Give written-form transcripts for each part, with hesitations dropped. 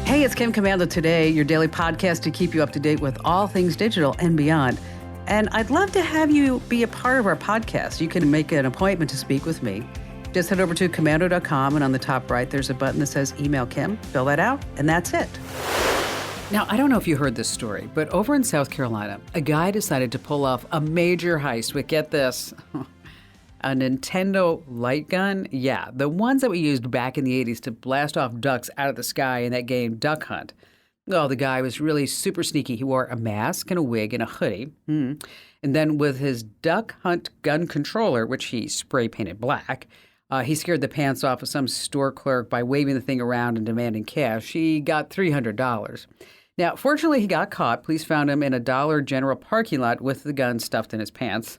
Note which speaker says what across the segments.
Speaker 1: Hey, it's Kim Komando today, your daily podcast to keep you up to date with all things digital and beyond. And I'd love to have you be a part of our podcast. You can make an appointment to speak with me. Just head over to Komando.com, and on the top right, there's a button that says Email Kim. Fill that out, and that's it. Now, I don't know if you heard this story, but over in South Carolina, a guy decided to pull off a major heist with, get this, a Nintendo light gun. Yeah, the ones that we used back in the 80s to blast off ducks out of the sky in that game Duck Hunt. Oh, the guy was really super sneaky. He wore a mask and a wig and a hoodie. And then with his Duck Hunt gun controller, which he spray painted black, he scared the pants off of some store clerk by waving the thing around and demanding cash. He got $300. Now, fortunately, he got caught. Police found him in a Dollar General parking lot with the gun stuffed in his pants.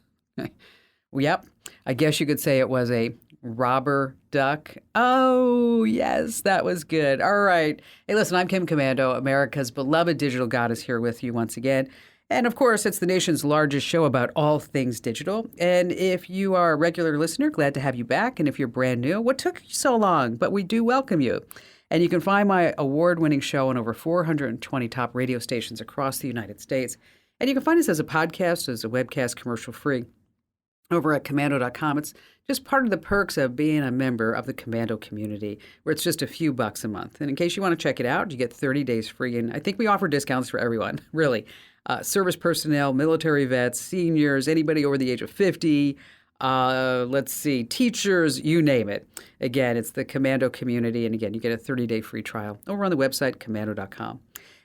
Speaker 1: Yep, I guess you could say it was a robber duck. Oh, yes, that was good. All right. Hey, listen, I'm Kim Komando. America's beloved digital goddess here with you once again. And of course, it's the nation's largest show about all things digital. And if you are a regular listener, glad to have you back. And if you're brand new, what took you so long? But we do welcome you. And you can find my award-winning show on over 420 top radio stations across the United States. And you can find us as a podcast, as a webcast, commercial-free, over at Komando.com. It's just part of the perks of being a member of the Komando community, where it's just a few bucks a month. And in case you want to check it out, you get 30 days free. And I think we offer discounts for everyone, really. Service personnel, military vets, seniors, anybody over the age of 50, teachers, you name it. Again, it's the Komando community. And again, you get a 30-day free trial over on the website, Komando.com.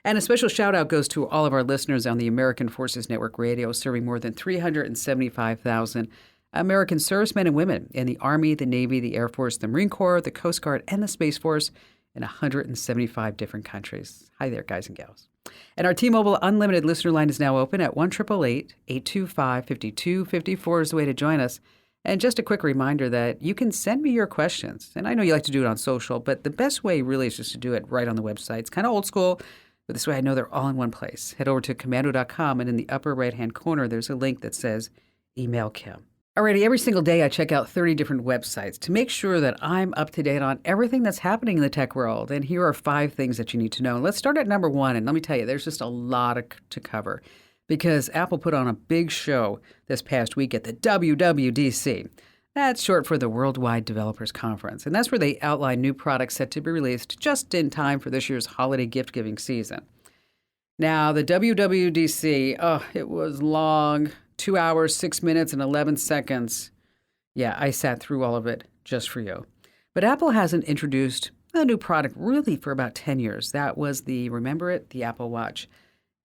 Speaker 1: And a special shout out goes to all of our listeners on the American Forces Network Radio, serving more than 375,000 American servicemen and women in the Army, the Navy, the Air Force, the Marine Corps, the Coast Guard, and the Space Force in 175 different countries. Hi there, guys and gals. And our T-Mobile Unlimited listener line is now open at 1-888-825-5254 is the way to join us. And just a quick reminder that you can send me your questions. And I know you like to do it on social, but the best way really is just to do it right on the website. It's kind of old school, but this way I know they're all in one place. Head over to Komando.com, and in the upper right-hand corner, there's a link that says Email Kim. Alrighty, every single day I check out 30 different websites to make sure that I'm up to date on everything that's happening in the tech world. And here are 5 things that you need to know. And let's start at number 1. And let me tell you, there's just a lot to cover because Apple put on a big show this past week at the WWDC. That's short for the Worldwide Developers Conference. And that's where they outline new products set to be released just in time for this year's holiday gift-giving season. Now, the WWDC, it was long. 2 hours, 6 minutes, and 11 seconds. Yeah, I sat through all of it just for you. But Apple hasn't introduced a new product really for about 10 years. That was remember it, the Apple Watch.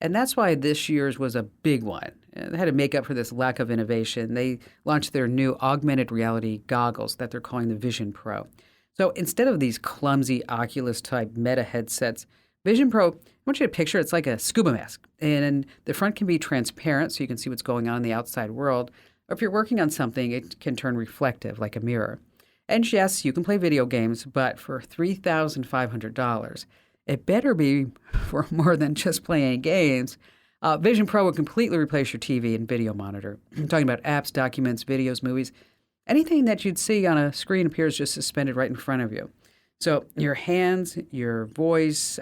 Speaker 1: And that's why this year's was a big one. And they had to make up for this lack of innovation. They launched their new augmented reality goggles that they're calling the Vision Pro. So instead of these clumsy Oculus-type meta headsets, Vision Pro, I want you to picture it's like a scuba mask. And the front can be transparent so you can see what's going on in the outside world. Or if you're working on something, it can turn reflective like a mirror. And yes, you can play video games, but for $3,500, it better be for more than just playing games. Vision Pro will completely replace your TV and video monitor. I'm talking about apps, documents, videos, movies. Anything that you'd see on a screen appears just suspended right in front of you. So your hands, your voice,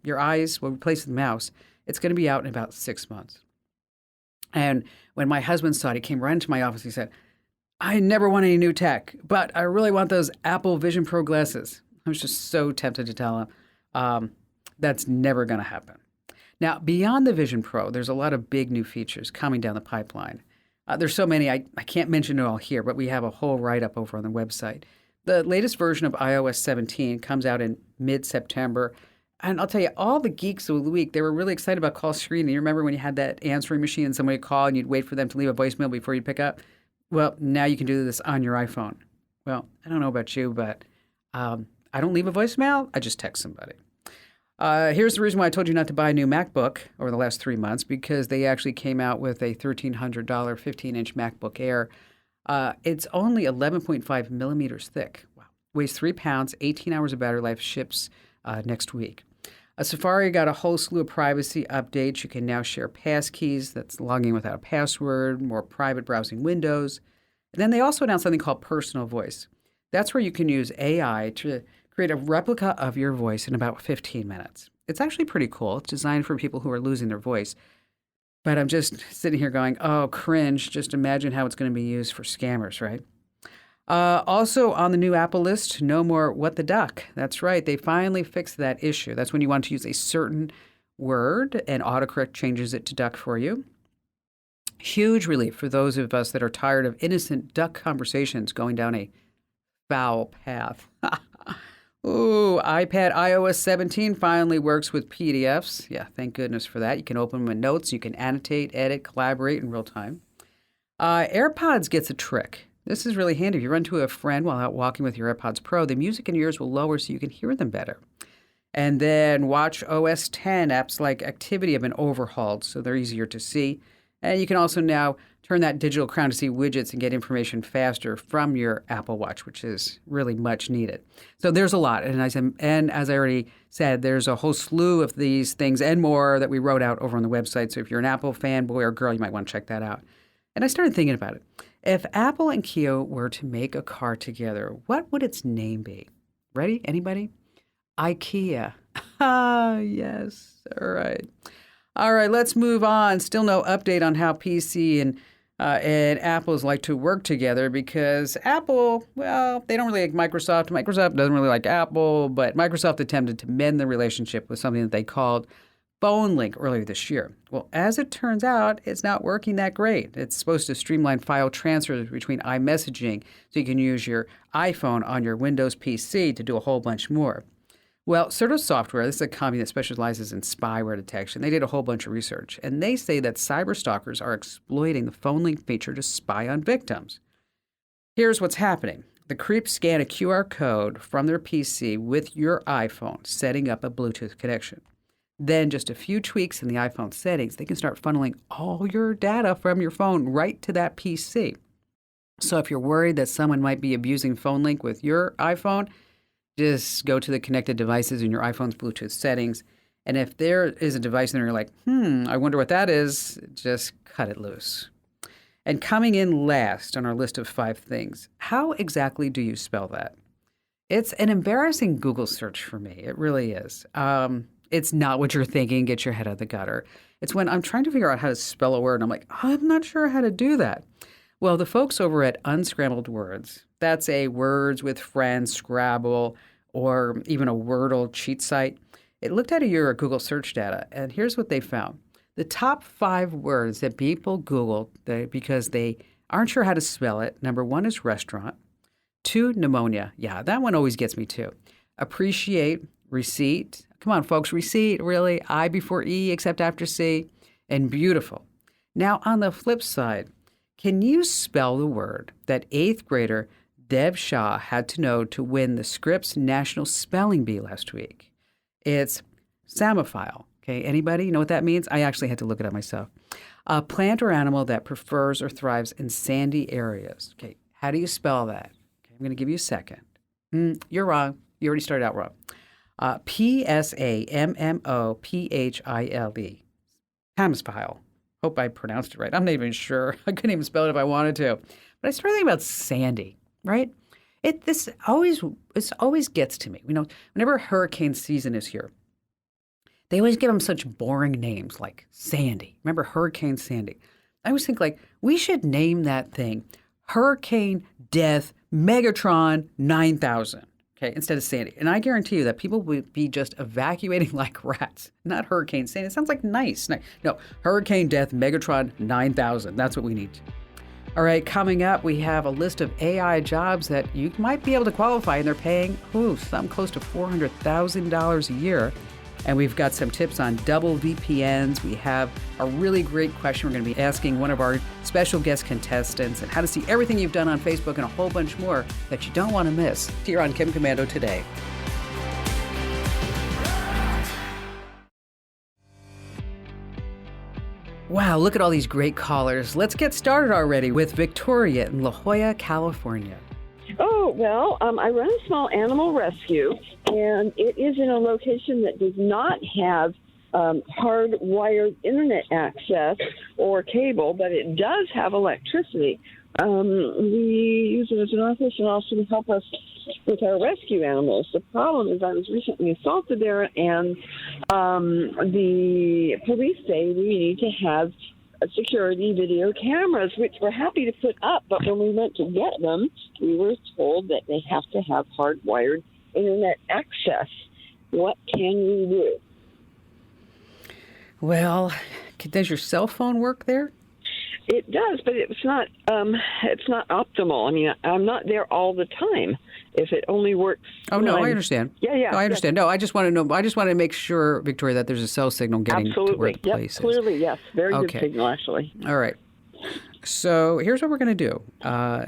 Speaker 1: your eyes will replace the mouse. It's going to be out in about 6 months. And when my husband saw it, he came right into my office. He said, I never want any new tech, but I really want those Apple Vision Pro glasses. I was just so tempted to tell him that's never going to happen. Now, beyond the Vision Pro, there's a lot of big new features coming down the pipeline. There's so many, I can't mention it all here, but we have a whole write-up over on the website. The latest version of iOS 17 comes out in mid-September. And I'll tell you, all the geeks of the week, they were really excited about call screening. You remember when you had that answering machine and somebody would call and you'd wait for them to leave a voicemail before you pick up? Well, now you can do this on your iPhone. Well, I don't know about you, but I don't leave a voicemail. I just text somebody. Here's the reason why I told you not to buy a new MacBook over the last 3 months, because they actually came out with a $1,300 15-inch MacBook Air. It's only 11.5 millimeters thick. Wow. Weighs 3 pounds, 18 hours of battery life, ships next week. Safari got a whole slew of privacy updates. You can now share passkeys. That's logging without a password, more private browsing windows. And then they also announced something called Personal Voice. That's where you can use AI to create a replica of your voice in about 15 minutes. It's actually pretty cool. It's designed for people who are losing their voice. But I'm just sitting here going, oh, cringe. Just imagine how it's going to be used for scammers, right? Also on the new Apple list, no more what the duck. That's right. They finally fixed that issue. That's when you want to use a certain word and autocorrect changes it to duck for you. Huge relief for those of us that are tired of innocent duck conversations going down a foul path. Ooh, iPad iOS 17 finally works with PDFs. Yeah, thank goodness for that. You can open them in Notes. You can annotate, edit, collaborate in real time. AirPods gets a trick. This is really handy. If you run into a friend while out walking with your AirPods Pro, the music in your ears will lower so you can hear them better. And then watch OS 10 apps like Activity have been overhauled, so they're easier to see. And you can also now turn that digital crown to see widgets and get information faster from your Apple Watch, which is really much needed. So there's a lot. And as I already said, there's a whole slew of these things and more that we wrote out over on the website. So if you're an Apple fanboy or girl, you might want to check that out. And I started thinking about it. If Apple and Kia were to make a car together, what would its name be? Ready? Anybody? IKEA. Ah, yes. All right. All right, let's move on. Still no update on how PC and Apple's like to work together because Apple, well, they don't really like Microsoft. Microsoft doesn't really like Apple, but Microsoft attempted to mend the relationship with something that they called Phone Link earlier this year. Well, as it turns out, it's not working that great. It's supposed to streamline file transfers between iMessaging so you can use your iPhone on your Windows PC to do a whole bunch more. Well, Certo Software, this is a company that specializes in spyware detection. They did a whole bunch of research, and they say that cyberstalkers are exploiting the phone link feature to spy on victims. Here's what's happening. The creeps scan a QR code from their PC with your iPhone, setting up a Bluetooth connection. Then just a few tweaks in the iPhone settings, they can start funneling all your data from your phone right to that PC. So if you're worried that someone might be abusing phone link with your iPhone, just go to the connected devices in your iPhone's Bluetooth settings. And if there is a device and you're like, I wonder what that is, just cut it loose. And coming in last on our list of 5 things, how exactly do you spell that? It's an embarrassing Google search for me. It really is. It's not what you're thinking. Get your head out of the gutter. It's when I'm trying to figure out how to spell a word and I'm like, I'm not sure how to do that. Well, the folks over at Unscrambled Words, that's a Words with Friends, Scrabble, or even a Wordle cheat site. It looked at your Google search data, and here's what they found. The top 5 words that people Googled because they aren't sure how to spell it, number 1 is restaurant. 2, pneumonia. Yeah, that one always gets me too. Appreciate, receipt. Come on, folks, receipt, really? I before E except after C. And beautiful. Now, on the flip side, can you spell the word that 8th grader Deb Shaw had to know to win the Scripps National Spelling Bee last week? It's samophile. Okay, anybody know what that means? I actually had to look it up myself. A plant or animal that prefers or thrives in sandy areas. Okay, how do you spell that? Okay, I'm going to give you a second. You're wrong. You already started out wrong. P-S-A-M-M-O-P-H-I-L-E. Samophile. Hope I pronounced it right. I'm not even sure. I couldn't even spell it if I wanted to. But I started thinking about sandy, right? This always gets to me. You know, whenever hurricane season is here, they always give them such boring names like Sandy. Remember Hurricane Sandy? I always think like we should name that thing Hurricane Death Megatron 9000. Okay, instead of Sandy. And I guarantee you that people would be just evacuating like rats. Not Hurricane Sandy. It sounds like nice. No, Hurricane Death Megatron 9000. That's what we need. All right, coming up, we have a list of AI jobs that you might be able to qualify, and they're paying something close to $400,000 a year. And we've got some tips on double VPNs. We have a really great question we're going to be asking one of our special guest contestants and how to see everything you've done on Facebook and a whole bunch more that you don't want to miss here on Kim Komando Today. Wow, look at all these great callers. Let's get started already with Victoria in La Jolla, California.
Speaker 2: Oh, well, I run a small animal rescue, and it is in a location that does not have hardwired internet access or cable, but it does have electricity. We use it as an office and also to help us with our rescue animals. The problem is I was recently assaulted there, and the police say we need to have security video cameras, which we're happy to put up, but when we went to get them, we were told that they have to have hardwired internet access. What can we do?
Speaker 1: Well, does your cell phone work there?
Speaker 2: It does, but it's not optimal. I mean, I'm not there all the time. If it only works.
Speaker 1: Oh no, I understand.
Speaker 2: Yeah.
Speaker 1: No, I understand.
Speaker 2: Yeah.
Speaker 1: No, I just want to know. I just want to make sure, Victoria, that there's a cell signal getting
Speaker 2: Absolutely.
Speaker 1: to where the place is.
Speaker 2: Clearly, yes. Very good signal, actually.
Speaker 1: All right. So here's what we're going to do: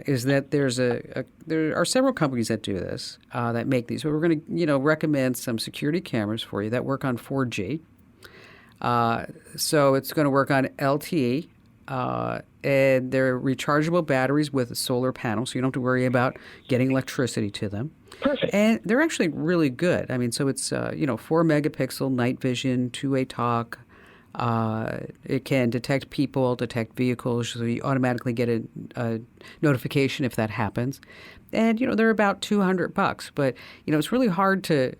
Speaker 1: is that there are several companies that do this, that make these. So we're going to, recommend some security cameras for you that work on 4G. So it's going to work on LTE. And they're rechargeable batteries with a solar panel, so you don't have to worry about getting electricity to them.
Speaker 2: Perfect.
Speaker 1: And they're actually really good. I mean, so it's 4 megapixel night vision, two-way talk. It can detect people, detect vehicles, so you automatically get a notification if that happens. And they're about $200, but it's really hard to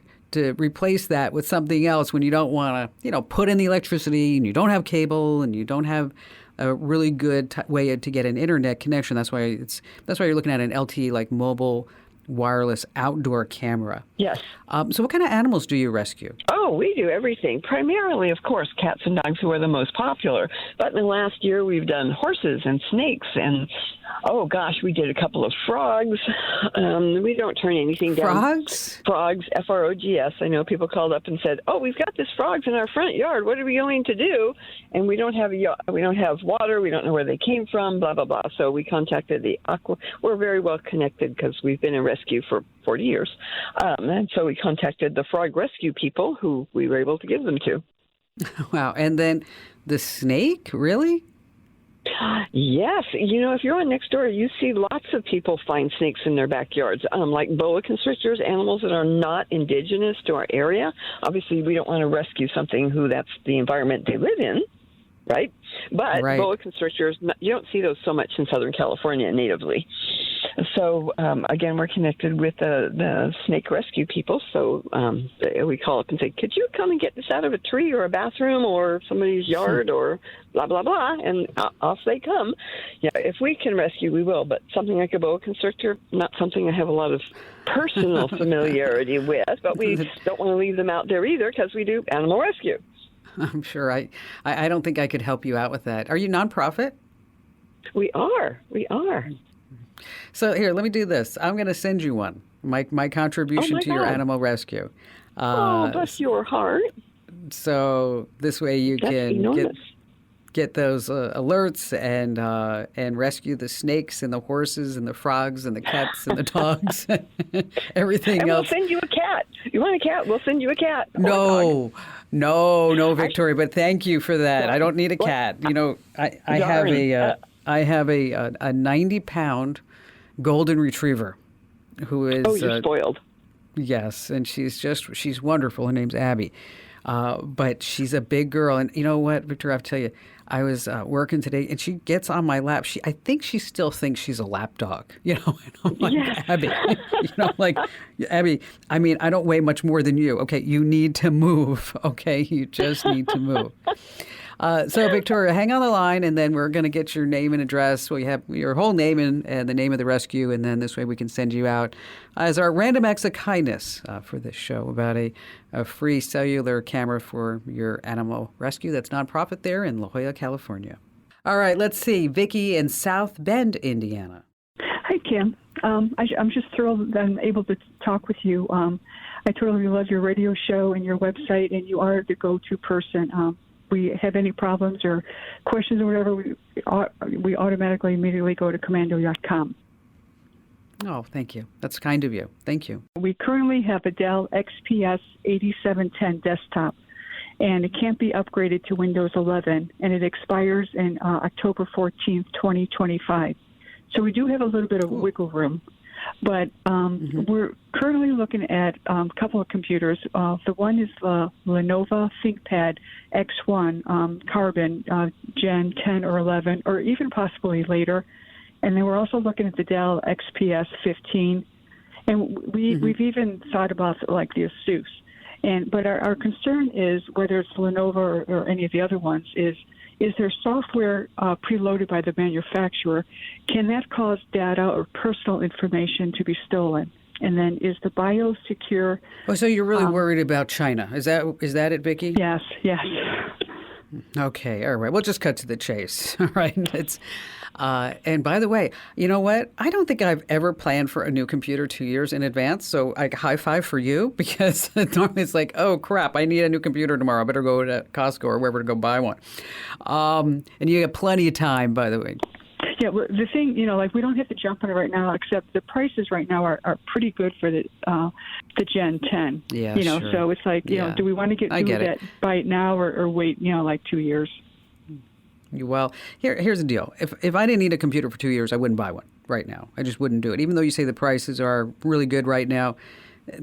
Speaker 1: replace that with something else when you don't want to put in the electricity and you don't have cable and you don't have a really good way to get an internet connection. That's why you're looking at an LTE, like mobile wireless outdoor camera.
Speaker 2: Yes.
Speaker 1: So what kind of animals do you rescue?
Speaker 2: Oh, we do everything. Primarily, of course, cats and dogs, who are the most popular. But in the last year, we've done horses and snakes and, oh gosh, we did a couple of frogs. We don't turn anything down.
Speaker 1: Frogs?
Speaker 2: Frogs, F-R-O-G-S. I know people called up and said, "Oh, we've got this frogs in our front yard. What are we going to do?" And we don't have water. We don't know where they came from. Blah blah blah. So we contacted the aqua. We're very well connected because we've been in rescue for 40 years, and so we contacted the frog rescue people, who we were able to give them to.
Speaker 1: Wow! And then the snake, really?
Speaker 2: Yes. If you're on Nextdoor, you see lots of people find snakes in their backyards, like boa constrictors, animals that are not indigenous to our area. Obviously, we don't want to rescue something that's the environment they live in, right? But boa constrictors, you don't see those so much in Southern California natively. So, again, we're connected with the snake rescue people. So we call up and say, "Could you come and get this out of a tree or a bathroom or somebody's yard or blah, blah, blah?" And off they come. Yeah, if we can rescue, we will. But something like a boa constrictor, not something I have a lot of personal familiarity with. But we don't want to leave them out there either, because we do animal rescue.
Speaker 1: I'm sure. I don't think I could help you out with that. Are you nonprofit?
Speaker 2: We are.
Speaker 1: So here, let me do this. I'm going to send you one. My contribution to your animal rescue.
Speaker 2: Bless your heart.
Speaker 1: So this way you can get those alerts and rescue the snakes and the horses and the frogs and the cats and the dogs, everything
Speaker 2: and
Speaker 1: else.
Speaker 2: We'll send you a cat. You want a cat? We'll send you a cat.
Speaker 1: No, Victoria. But thank you for that. I don't need a cat. I have a 90-pound golden retriever who is.
Speaker 2: Oh, you're spoiled.
Speaker 1: Yes, and she's wonderful. Her name's Abby. But she's a big girl. And you know what, Victoria, I have to tell you, I was working today, and she gets on my lap. I think she still thinks she's a lap dog. And I'm like, yes. Abby, Abby, I mean, I don't weigh much more than you. Okay, you need to move. Okay, you just need to move. So, Victoria, hang on the line, and then we're going to get your name and address. We have your whole name and the name of the rescue, and then this way we can send you out as our random acts of kindness for this show about a free cellular camera for your animal rescue. That's nonprofit there in La Jolla, California. All right, let's see. Vicki in South Bend, Indiana.
Speaker 3: Hi, Kim. I'm just thrilled that I'm able to talk with you. I totally love your radio show and your website, and you are the go-to person. We have any problems or questions or whatever, we automatically immediately go to Komando.com.
Speaker 1: Oh, thank you. That's kind of you. Thank you.
Speaker 3: We currently have a Dell XPS 8710 desktop, and it can't be upgraded to Windows 11, and it expires in October 14th, 2025. So we do have a little bit of wiggle room. But we're currently looking at a couple of computers. The one is the Lenovo ThinkPad X1 Carbon Gen 10 or 11, or even possibly later. And then we're also looking at the Dell XPS 15. And we've even thought about like the Asus. But our concern is, whether it's Lenovo or any of the other ones, is there software preloaded by the manufacturer? Can that cause data or personal information to be stolen? And then, is the BIOS secure?
Speaker 1: Oh, so you're really worried about China. Is that it, Vicki?
Speaker 3: Yes.
Speaker 1: Okay, all right. We'll just cut to the chase. All right. And by the way, you know what? I don't think I've ever planned for a new computer 2 years in advance. So high five for you, because normally it's like, oh crap, I need a new computer tomorrow. I better go to Costco or wherever to go buy one. And you have plenty of time, by the way.
Speaker 3: Yeah, well, the thing, we don't have to jump on it right now, except the prices right now are pretty good for the Gen 10.
Speaker 1: Yeah, sure.
Speaker 3: So it's like, do we want to buy it now or wait, like 2 years?
Speaker 1: Well, here's the deal. If I didn't need a computer for 2 years, I wouldn't buy one right now. I just wouldn't do it. Even though you say the prices are really good right now,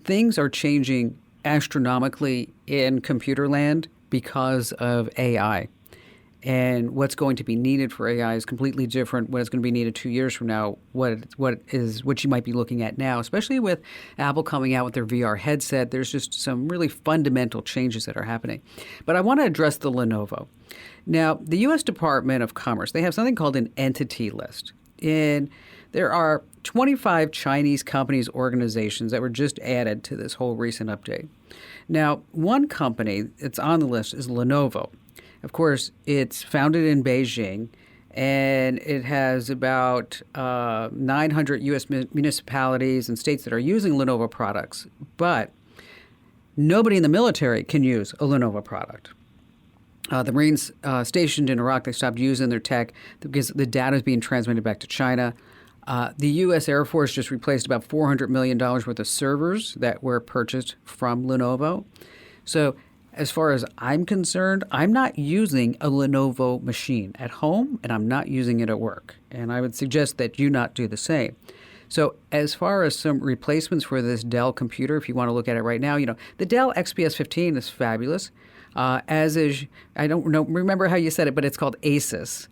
Speaker 1: things are changing astronomically in computer land because of AI. And what's going to be needed for AI is completely different. What is going to be needed 2 years from now, what you might be looking at now, especially with Apple coming out with their VR headset. There's just some really fundamental changes that are happening. But I want to address the Lenovo. Now, the U.S. Department of Commerce, they have something called an entity list. And there are 25 Chinese companies, organizations that were just added to this whole recent update. Now, one company that's on the list is Lenovo. Of course, it's founded in Beijing, and it has about 900 U.S. municipalities and states that are using Lenovo products. But nobody in the military can use a Lenovo product. The Marines stationed in Iraq, they stopped using their tech because the data is being transmitted back to China. The U.S. Air Force just replaced about $400 million worth of servers that were purchased from Lenovo. So as far as I'm concerned, I'm not using a Lenovo machine at home, and I'm not using it at work. And I would suggest that you not do the same. So as far as some replacements for this Dell computer, if you want to look at it right now, the Dell XPS 15 is fabulous, as is, I don't remember how you said it, but it's called Asus,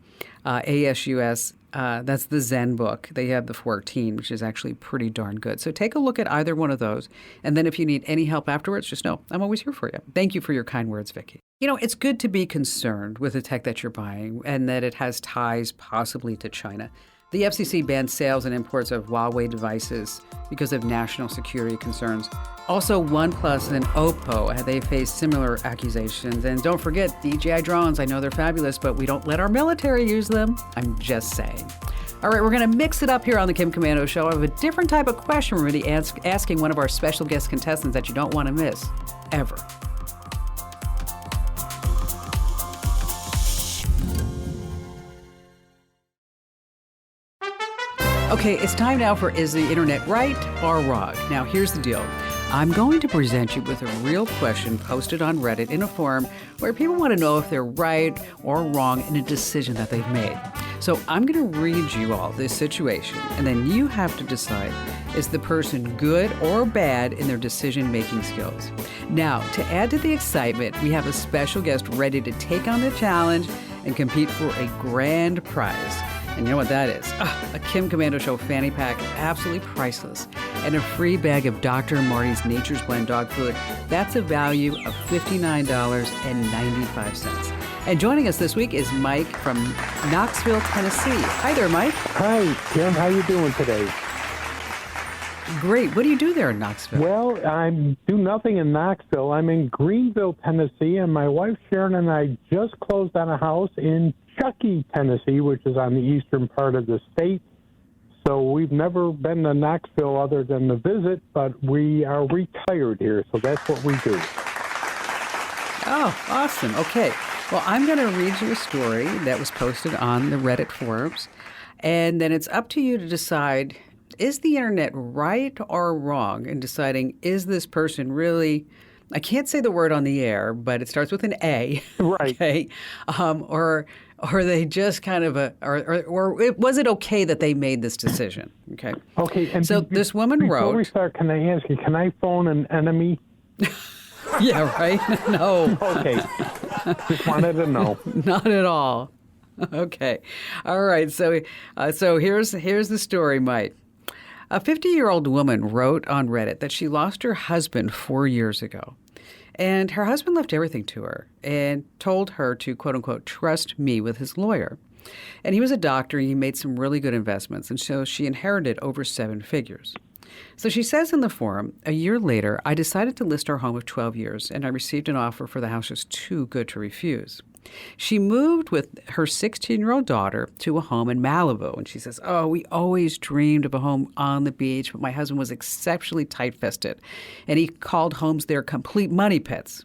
Speaker 1: ASUS. That's the ZenBook. They have the 14, which is actually pretty darn good. So take a look at either one of those. And then if you need any help afterwards, just know I'm always here for you. Thank you for your kind words, Vicki. It's good to be concerned with the tech that you're buying and that it has ties possibly to China. The FCC banned sales and imports of Huawei devices because of national security concerns. Also, OnePlus and Oppo, they face similar accusations. And don't forget, DJI drones. I know they're fabulous, but we don't let our military use them. I'm just saying. All right, we're going to mix it up here on the Kim Komando Show. I have a different type of question we're going to be asking one of our special guest contestants that you don't want to miss, ever. Okay, it's time now for Is the Internet Right or Wrong? Now, here's the deal. I'm going to present you with a real question posted on Reddit in a forum where people want to know if they're right or wrong in a decision that they've made. So I'm going to read you all this situation, and then you have to decide, is the person good or bad in their decision-making skills? Now, to add to the excitement, we have a special guest ready to take on the challenge and compete for a grand prize. And you know what that is? A Kim Komando Show fanny pack, absolutely priceless, and a free bag of Dr. Marty's Nature's Blend dog food. That's a value of $59.95. And joining us this week is Mike from Knoxville, Tennessee. Hi there, Mike.
Speaker 4: Hi, Kim. How you doing today?
Speaker 1: Great. What do you do there in Knoxville?
Speaker 4: Well, I do nothing in Knoxville. I'm in Greenville, Tennessee, and my wife Sharon and I just closed on a house in Chuckey, Tennessee, which is on the eastern part of the state. So we've never been to Knoxville other than to visit, but we are retired here, so that's what we do.
Speaker 1: Oh, awesome. Okay. Well, I'm going to read you a story that was posted on the Reddit forums, and then it's up to you to decide, is the internet right or wrong in deciding, is this person really, I can't say the word on the air, but it starts with an A.
Speaker 4: Right.
Speaker 1: Okay. Or are they just kind of or was it okay that they made this decision? Okay.
Speaker 4: Okay. And
Speaker 1: so this woman wrote.
Speaker 4: Before we start, can I ask you, can I phone an enemy?
Speaker 1: Yeah, right? No.
Speaker 4: Okay. Just wanted to know.
Speaker 1: Not at all. Okay. All right. So here's the story, Mike. A 50-year-old woman wrote on Reddit that she lost her husband 4 years ago. And her husband left everything to her and told her to, quote unquote, trust me with his lawyer. And he was a doctor and he made some really good investments. And so she inherited over 7 figures. So she says in the forum, a year later, I decided to list our home of 12 years and I received an offer for the house just too good to refuse. She moved with her 16-year-old daughter to a home in Malibu. And she says, oh, we always dreamed of a home on the beach, but my husband was exceptionally tight-fisted, and he called homes there complete money pits.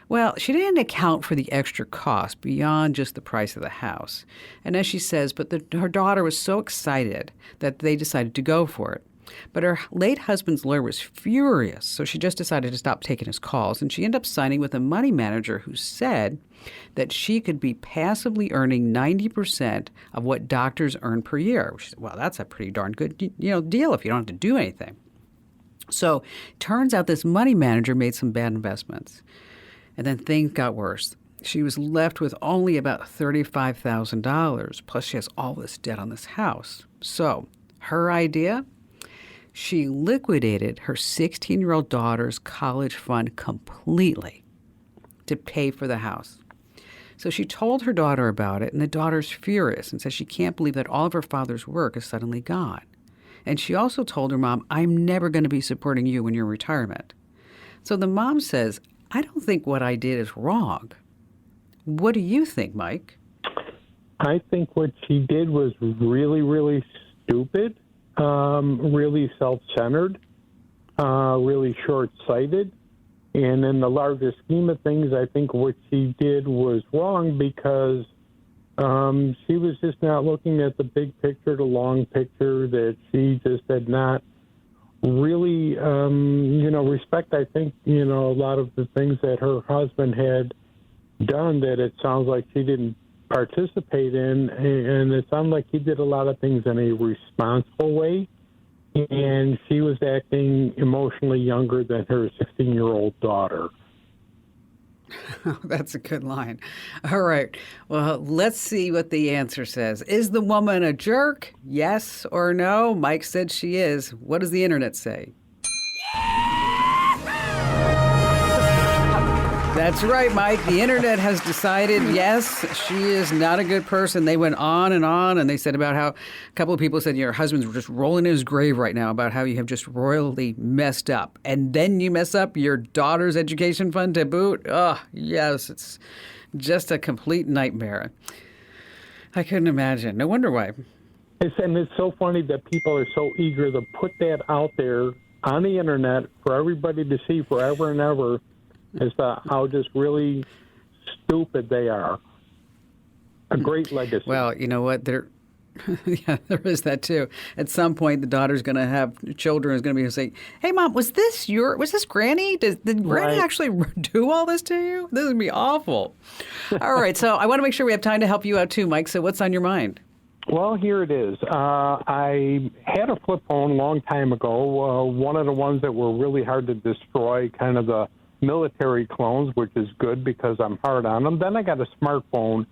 Speaker 1: Well, she didn't account for the extra cost beyond just the price of the house. And as she says, her daughter was so excited that they decided to go for it. But her late husband's lawyer was furious, so she just decided to stop taking his calls, and she ended up signing with a money manager who said that she could be passively earning 90% of what doctors earn per year. She said, well, that's a pretty darn good deal if you don't have to do anything. So turns out this money manager made some bad investments, and then things got worse. She was left with only about $35,000, plus she has all this debt on this house. So her idea? She liquidated her 16-year-old daughter's college fund completely to pay for the house. So she told her daughter about it, and the daughter's furious and says she can't believe that all of her father's work is suddenly gone. And she also told her mom, I'm never going to be supporting you in your retirement. So the mom says, I don't think what I did is wrong. What do you think, Mike?
Speaker 4: I think what she did was really, really stupid. Really self-centered, really short-sighted. And in the larger scheme of things, I think what she did was wrong because she was just not looking at the big picture, the long picture, that she just did not really, respect, I think, a lot of the things that her husband had done that it sounds like she didn't participate in, and it sounded like he did a lot of things in a responsible way, and she was acting emotionally younger than her 16-year-old daughter.
Speaker 1: That's a good line. All right. Well, let's see what the answer says. Is the woman a jerk? Yes or no? Mike said she is. What does the internet say? That's right, Mike. The internet has decided, yes, she is not a good person. They went on, and they said about how a couple of people said your husband's just rolling in his grave right now about how you have just royally messed up. And then you mess up your daughter's education fund to boot. Oh, yes, it's just a complete nightmare. I couldn't imagine. No wonder why.
Speaker 4: And it's so funny that people are so eager to put that out there on the internet for everybody to see forever and ever, as to how just really stupid they are. A great legacy.
Speaker 1: Well, you know what? There is that too. At some point, the daughter's going to have children. Is going to be saying, "Hey, Mom, was this Granny? Did Granny actually do all this to you? This would be awful." All right, so I want to make sure we have time to help you out too, Mike. So what's on your mind?
Speaker 4: Well, here it is. I had a flip phone a long time ago. One of the ones that were really hard to destroy, kind of the military clones, which is good because I'm hard on them. Then I got a smartphone,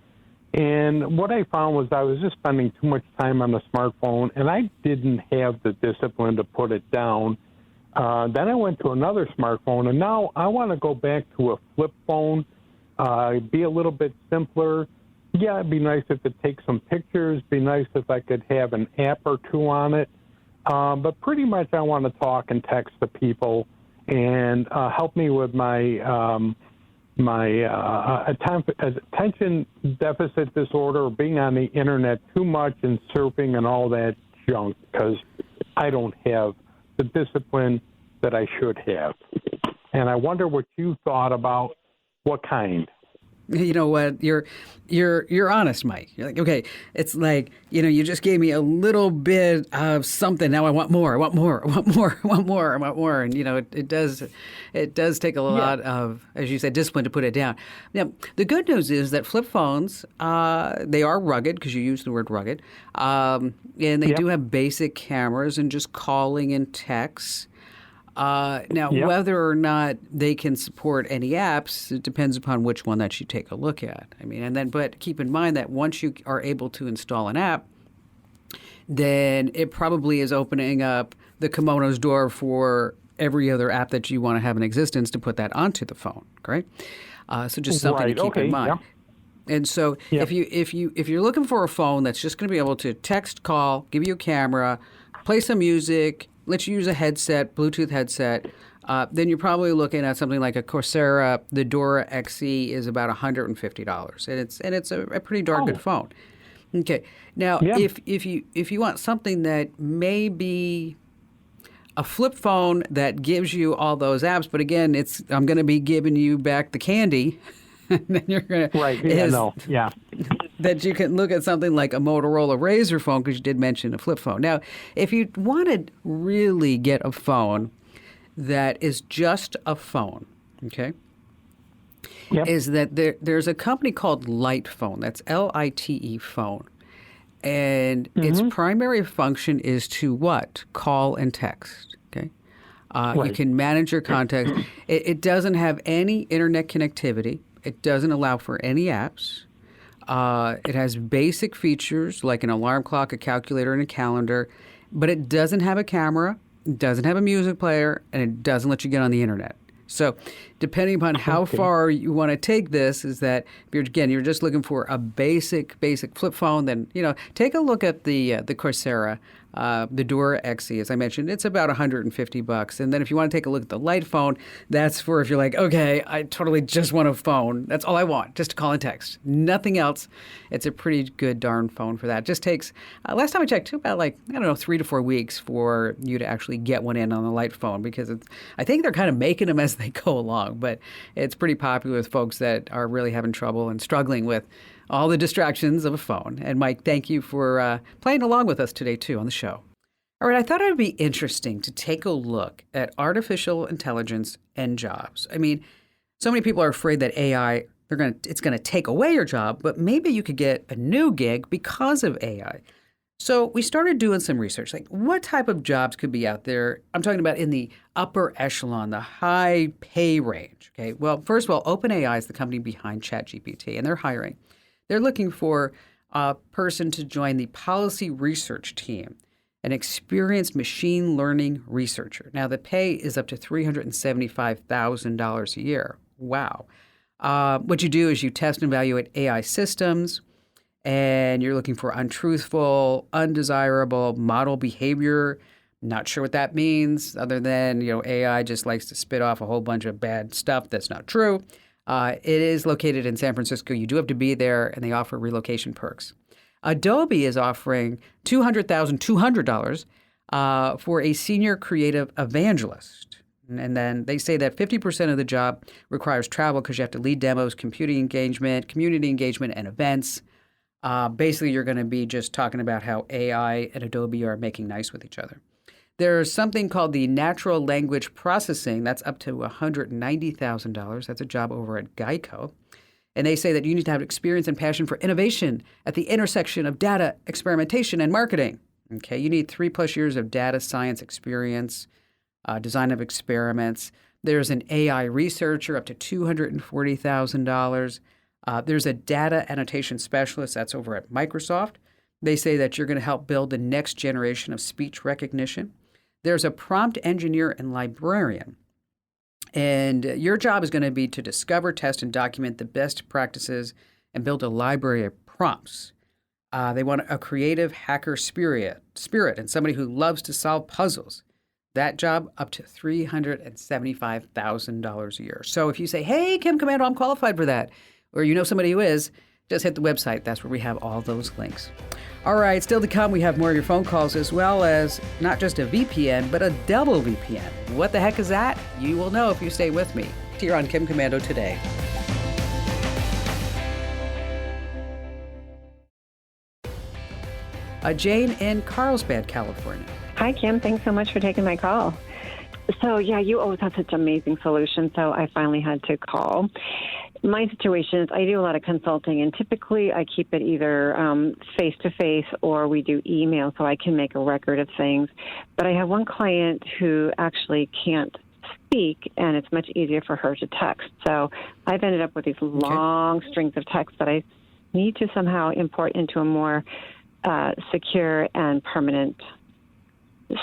Speaker 4: and what I found was I was just spending too much time on the smartphone, and I didn't have the discipline to put it down. Then I went to another smartphone, and now I want to go back to a flip phone, be a little bit simpler. Yeah, it'd be nice if it takes some pictures, be nice if I could have an app or two on it. But pretty much I want to talk and text to people and help me with my attention deficit disorder, being on the internet too much and surfing and all that junk, because I don't have the discipline that I should have. And I wonder what you thought about what kind.
Speaker 1: You know what? You're honest, Mike. You're like, okay, it's like, you just gave me a little bit of something. Now I want more. I want more. I want more. I want more. I want more. And it does take a lot of, as you said, discipline to put it down. Now, the good news is that flip phones, they are rugged, because you used the word rugged, and they do have basic cameras and just calling and texts. Whether or not they can support any apps, it depends upon which one that you take a look at. But keep in mind that once you are able to install an app, then it probably is opening up the kimono's door for every other app that you want to have in existence to put that onto the phone, right? So just something to keep in mind. Yeah. And so if you're looking for a phone that's just going to be able to text, call, give you a camera, play some music, let you use a headset, Bluetooth headset, then you're probably looking at something like a Corsair. The Dora XE is about $150, and it's a pretty darn good phone. Okay. Now, if you want something that may be a flip phone that gives you all those apps, but again, I'm going to be giving you back the candy. And then you're going to that you can look at something like a Motorola Razr phone, because you did mention a flip phone. Now, if you want to really get a phone that is just a phone, okay, is that there's a company called Lite Phone. That's LITE phone. And its primary function is to what? Call and text, okay? You can manage your contacts. It doesn't have any internet connectivity. It doesn't allow for any apps. It has basic features like an alarm clock, a calculator, and a calendar, but it doesn't have a camera, it doesn't have a music player, and it doesn't let you get on the internet. So depending upon how far you want to take this, is that if you're just looking for a basic flip phone, then take a look at the Corsair, the Dora XE. As I mentioned, it's about $150. And then if you want to take a look at the Lite Phone, that's for if you're like, okay, I totally just want a phone. That's all I want, just to call and text, nothing else. It's a pretty good darn phone for that. It just takes, last time I checked, about 3 to 4 weeks for you to actually get one in on the Lite Phone, because I think they're kind of making them as they go along, but it's pretty popular with folks that are really having trouble and struggling with all the distractions of a phone. And Mike, thank you for playing along with us today, too, on the show. All right, I thought it would be interesting to take a look at artificial intelligence and jobs. I mean, so many people are afraid that AI, it's going to take away your job, but maybe you could get a new gig because of AI. So we started doing some research, like what type of jobs could be out there. I'm talking about in the upper echelon, the high pay range. Okay, well, first of all, OpenAI is the company behind ChatGPT, and they're hiring. They're looking for a person to join the policy research team, an experienced machine learning researcher. Now, the pay is up to $375,000 a year. Wow. What you do is you test and evaluate AI systems, and you're looking for untruthful, undesirable model behavior. Not sure what that means, other than, AI just likes to spit off a whole bunch of bad stuff that's not true. It is located in San Francisco. You do have to be there, and they offer relocation perks. Adobe is offering $200,200 for a senior creative evangelist. And then they say that 50% of the job requires travel because you have to lead demos, community engagement, and events. Basically, you're going to be just talking about how AI and Adobe are making nice with each other. There's something called the natural language processing. That's up to $190,000. That's a job over at Geico. And they say that you need to have experience and passion for innovation at the intersection of data, experimentation, and marketing. Okay, you need 3+ years of data science experience, design of experiments. There's an AI researcher up to $240,000. There's a data annotation specialist. That's over at Microsoft. They say that you're going to help build the next generation of speech recognition. There's a prompt engineer and librarian. And your job is going to be to discover, test, and document the best practices and build a library of prompts. They want a creative hacker spirit and somebody who loves to solve puzzles. That job up to $375,000 a year. So if you say, hey, Kim Komando, I'm qualified for that, or you know somebody who is, just hit the website. That's where we have all those links. All right, still to come, we have more of your phone calls, as well as not just a VPN, but a double VPN. What the heck is that? You will know if you stay with me. Here on Kim Komando Today. Jane in Carlsbad, California.
Speaker 5: Hi, Kim. Thanks so much for taking my call. So, you always have such amazing solutions, so I finally had to call. My situation is I do a lot of consulting, and typically I keep it either face-to-face or we do email so I can make a record of things. But I have one client who actually can't speak, and it's much easier for her to text. So I've ended up with these long strings of text that I need to somehow import into a more secure and permanent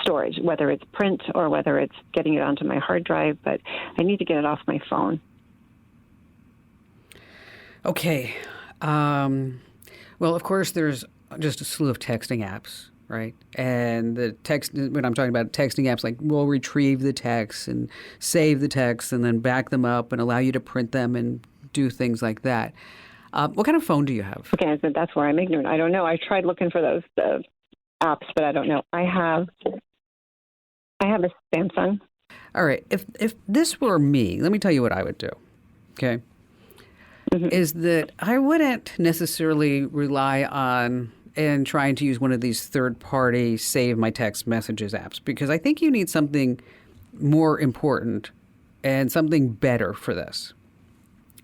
Speaker 5: storage, whether it's print or whether it's getting it onto my hard drive, but I need to get it off my phone.
Speaker 1: Okay. Well, of course, there's just a slew of texting apps, right? And the text, when I'm talking about texting apps, like will retrieve the text and save the text and then back them up and allow you to print them and do things like that. What kind of phone do you have?
Speaker 5: Okay, so that's where I'm ignorant. I don't know. I tried looking for those apps, but I don't know. I have a Samsung.
Speaker 1: All right. If this were me, let me tell you what I would do. Okay. Mm-hmm. Is that I wouldn't necessarily rely on and trying to use one of these third-party save my text messages apps, because I think you need something more important and something better for this.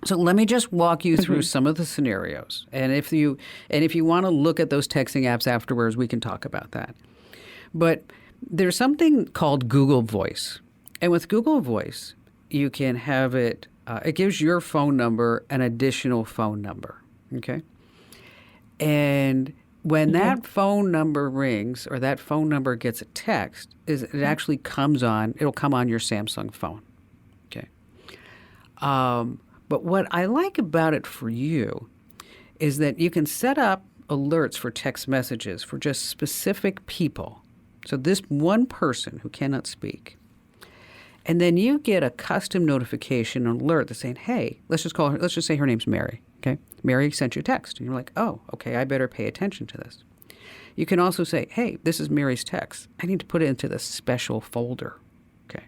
Speaker 1: So let me just walk you through some of the scenarios. And if you want to look at those texting apps afterwards, we can talk about that. But there's something called Google Voice. And with Google Voice, you can have it, it gives your phone number an additional phone number, okay? And when that phone number rings or that phone number gets a text, it actually it'll come on your Samsung phone, okay? But what I like about it for you is that you can set up alerts for text messages for just specific people. So this one person who cannot speak. And then you get a custom notification alert that's saying, hey, let's just say her name's Mary. Okay. Mary sent you a text. And you're like, oh, okay, I better pay attention to this. You can also say, hey, this is Mary's text. I need to put it into the special folder. Okay.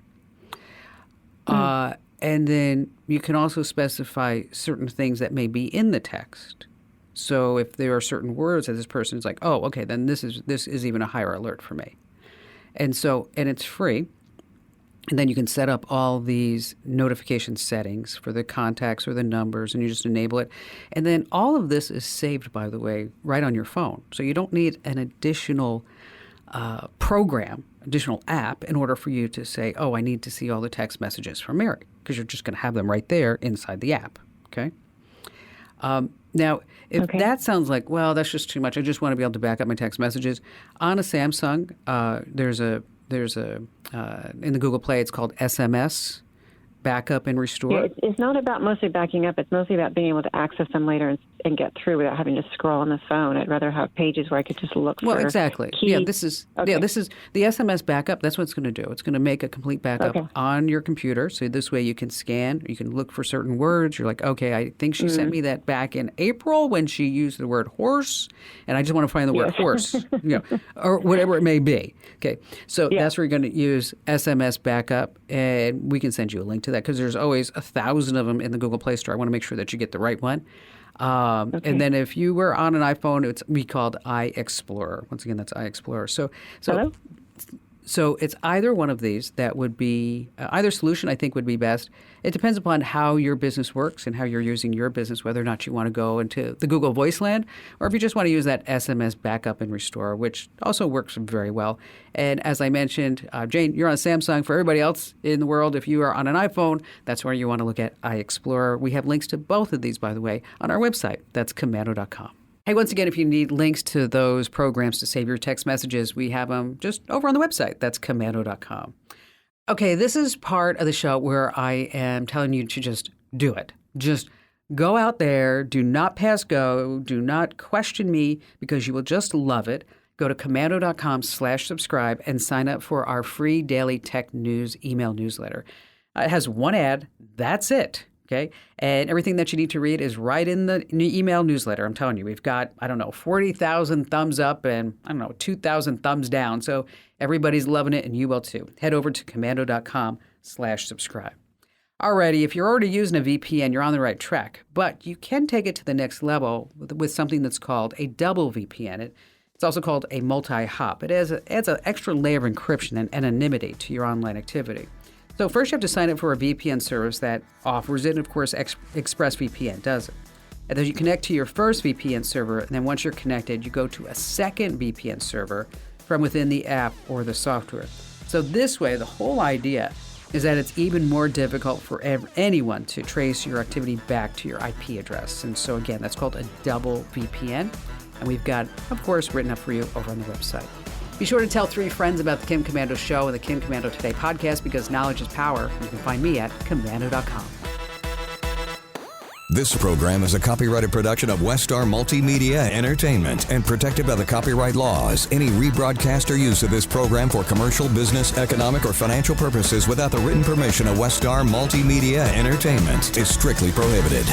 Speaker 1: And then you can also specify certain things that may be in the text. So if there are certain words that this person is like, oh, okay, then this is even a higher alert for me. And it's free. And then you can set up all these notification settings for the contacts or the numbers, and you just enable it. And then all of this is saved, by the way, right on your phone. So you don't need an additional additional app in order for you to say, oh, I need to see all the text messages from Mary, because you're just going to have them right there inside the app, okay? Now, if that sounds like, well, that's just too much, I just want to be able to back up my text messages, on a Samsung, there's a in the Google Play, it's called SMS, backup and restore.
Speaker 5: Yeah, it's not about mostly backing up. It's mostly about being able to access them later and get through without having to scroll on the phone. I'd rather have pages where I could just look for
Speaker 1: exactly.
Speaker 5: key.
Speaker 1: Yeah, this is the SMS backup. That's what it's going to do. It's going to make a complete backup on your computer. So this way you can scan, you can look for certain words. You're like, okay, I think she sent me that back in April when she used the word horse, and I just want to find the word horse, or whatever it may be. Okay, so that's where you're going to use SMS backup, and we can send you a link to that because there's always 1,000 of them in the Google Play Store. I want to make sure that you get the right one. And then if you were on an iPhone, it's we called iExplorer. Once again, that's iExplorer. So it's either one of these that would be either solution I think would be best. It depends upon how your business works and how you're using your business, whether or not you want to go into the Google Voice land or if you just want to use that SMS backup and restore, which also works very well. And as I mentioned, Jane, you're on Samsung. For everybody else in the world, if you are on an iPhone, that's where you want to look at iExplorer. We have links to both of these, by the way, on our website. That's Komando.com. Hey, once again, if you need links to those programs to save your text messages, we have them just over on the website. That's Komando.com. Okay, this is part of the show where I am telling you to just do it. Just go out there. Do not pass go. Do not question me because you will just love it. Go to Komando.com/subscribe and sign up for our free daily tech news email newsletter. It has one ad. That's it. Okay. And everything that you need to read is right in the email newsletter. I'm telling you, we've got, 40,000 thumbs up and 2,000 thumbs down. So everybody's loving it and you will too. Head over to Komando.com/subscribe. Alrighty, if you're already using a VPN, you're on the right track, but you can take it to the next level with something that's called a double VPN. It's also called a multi-hop. It adds an extra layer of encryption and anonymity to your online activity. So first you have to sign up for a VPN service that offers it, and of course ExpressVPN does it. And then you connect to your first VPN server, and then once you're connected, you go to a second VPN server from within the app or the software. So this way, the whole idea is that it's even more difficult for anyone to trace your activity back to your IP address. And so again, that's called a double VPN. And we've got, of course, written up for you over on the website. Be sure to tell 3 friends about the Kim Komando Show and the Kim Komando Today podcast, because knowledge is power. You can find me at Komando.com.
Speaker 6: This program is a copyrighted production of Westar Multimedia Entertainment and protected by the copyright laws. Any rebroadcast or use of this program for commercial, business, economic, or financial purposes without the written permission of Westar Multimedia Entertainment is strictly prohibited.